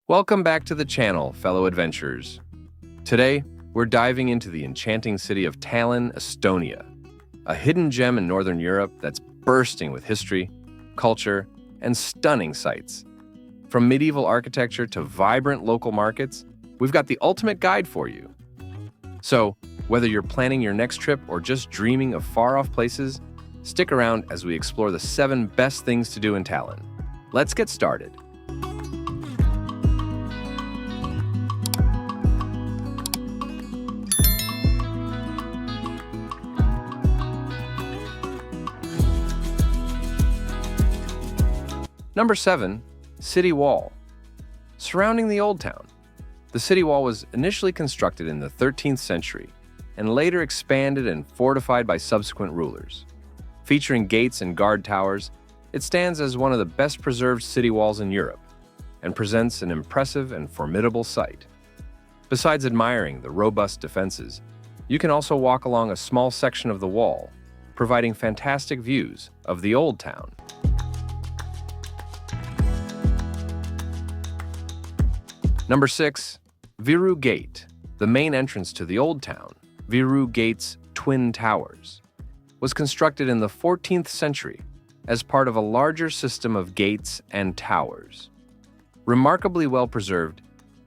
Welcome back to the channel, fellow adventurers. Today, we're diving into the enchanting city of Tallinn, Estonia, a hidden gem in Northern Europe that's bursting with history, culture, and stunning sights. From medieval architecture to vibrant local markets, we've got the ultimate guide for you. So, whether you're planning your next trip or just dreaming of far-off places, stick around as we explore the 7 best things to do in Tallinn. Let's get started. Number 7. City Wall. Surrounding the Oldtown. The city wall was initially constructed in the 13th century and later expanded and fortified by subsequent rulers. Featuring gates and guard towers, it stands as one of the best preserved city walls in Europe and presents an impressive and formidable sight. Besides admiring the robust defenses, you can also walk along a small section of the wall, providing fantastic views of the Old Town. Number 6. Viru Gate. The main entrance to the Old Town, Viru Gate's twin towers, was constructed in the 14th century as part of a larger system of gates and towers. Remarkably well preserved,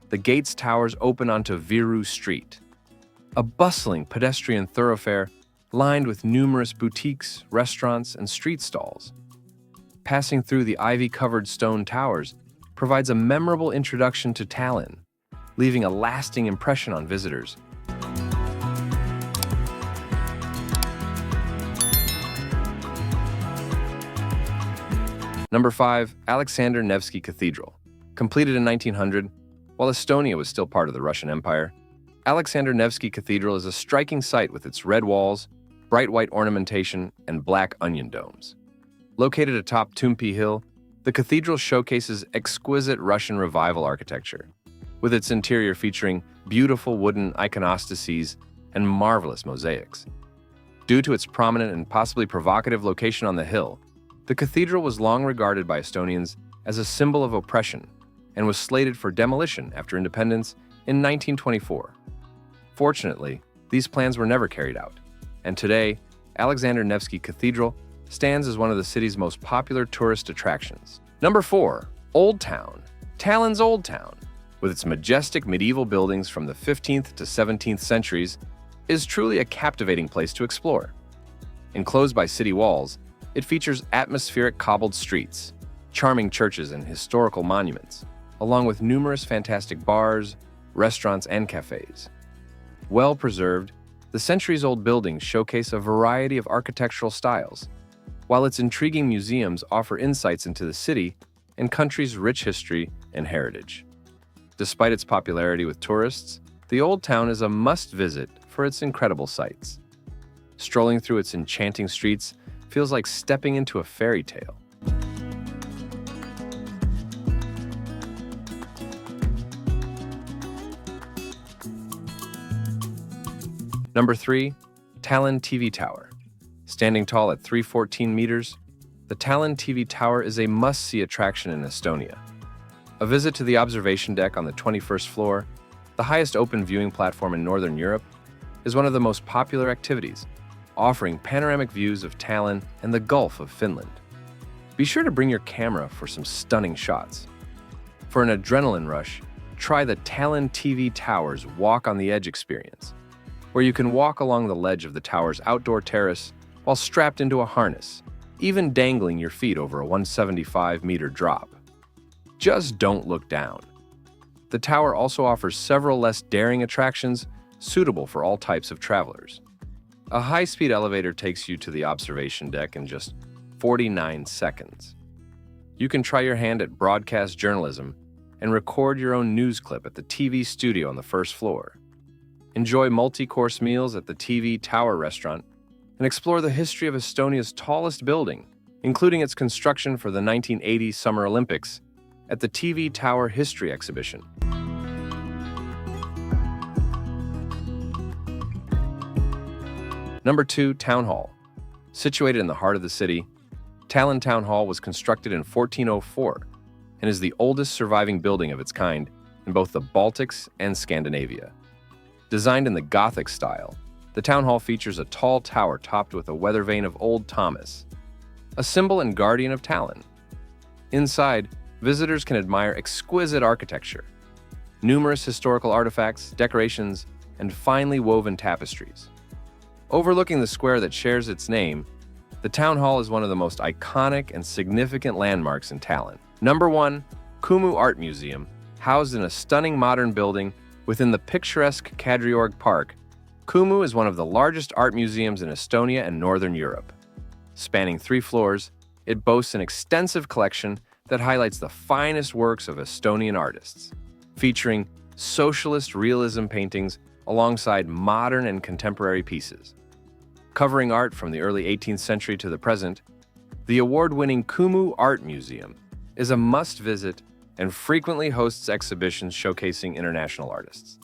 the gate's towers open onto Viru Street, a bustling pedestrian thoroughfare lined with numerous boutiques, restaurants, and street stalls. Passing through the ivy-covered stone towers provides a memorable introduction to Tallinn, leaving a lasting impression on visitors. Number 5. Alexander Nevsky Cathedral. Completed in 1900, while Estonia was still part of the Russian Empire, Alexander Nevsky Cathedral is a striking sight with its red walls, bright white ornamentation, and black onion domes. Located atop Toompea Hill, the cathedral showcases exquisite Russian Revival architecture, with its interior featuring beautiful wooden iconostases and marvelous mosaics. Due to its prominent and possibly provocative location on the hill, the cathedral was long regarded by Estonians as a symbol of oppression and was slated for demolition after independence in 1924. Fortunately, these plans were never carried out, and today, Alexander Nevsky Cathedral stands as one of the city's most popular tourist attractions. Number 4. Oldtown. Tallinn's Old Town, with its majestic medieval buildings from the 15th to 17th centuries, is truly a captivating place to explore. Enclosed by city walls, it features atmospheric cobbled streets, charming churches and historical monuments, along with numerous fantastic bars, restaurants, and cafes. Well preserved, the centuries-old buildings showcase a variety of architectural styles, while its intriguing museums offer insights into the city and country's rich history and heritage. Despite its popularity with tourists, the Old Town is a must-visit for its incredible sights. Strolling through its enchanting streets feels like stepping into a fairy tale. Number 3. Talon TV Tower. Standing tall at 314 meters, the Talon TV Tower is a must-see attraction in Estonia. A visit to the observation deck on the 21st floor, the highest open viewing platform in Northern Europe, is one of the most popular activities, offering panoramic views of Tallinn and the Gulf of Finland. Be sure to bring your camera for some stunning shots. For an adrenaline rush, try the Talon TV Tower's Walk on the Edge experience, where you can walk along the ledge of the tower's outdoor terrace while strapped into a harness, even dangling your feet over a 175-meter drop. Just don't look down. The tower also offers several less daring attractions suitable for all types of travelers. A high-speed elevator takes you to the observation deck in just 49 seconds. You can try your hand at broadcast journalism and record your own news clip at the TV studio on the first floor. Enjoy multi-course meals at the TV Tower restaurant and explore the history of Estonia's tallest building, including its construction for the 1980 Summer Olympics, at the TV Tower History Exhibition. Number 2. Town Hall. Situated in the heart of the city, Tallinn Town Hall was constructed in 1404 and is the oldest surviving building of its kind in both the Baltics and Scandinavia. Designed in the Gothic style, the town hall features a tall tower topped with a weather vane of Old Thomas, a symbol and guardian of Tallinn. Inside, visitors can admire exquisite architecture, numerous historical artifacts, decorations, and finely woven tapestries. Overlooking the square that shares its name, the town hall is one of the most iconic and significant landmarks in Tallinn. Number 1, Kumu Art Museum. Housed in a stunning modern building within the picturesque Kadriorg Park, Kumu is one of the largest art museums in Estonia and Northern Europe. Spanning 3 floors, it boasts an extensive collection that highlights the finest works of Estonian artists, featuring socialist realism paintings alongside modern and contemporary pieces. Covering art from the early 18th century to the present, the award-winning Kumu Art Museum is a must-visit and frequently hosts exhibitions showcasing international artists.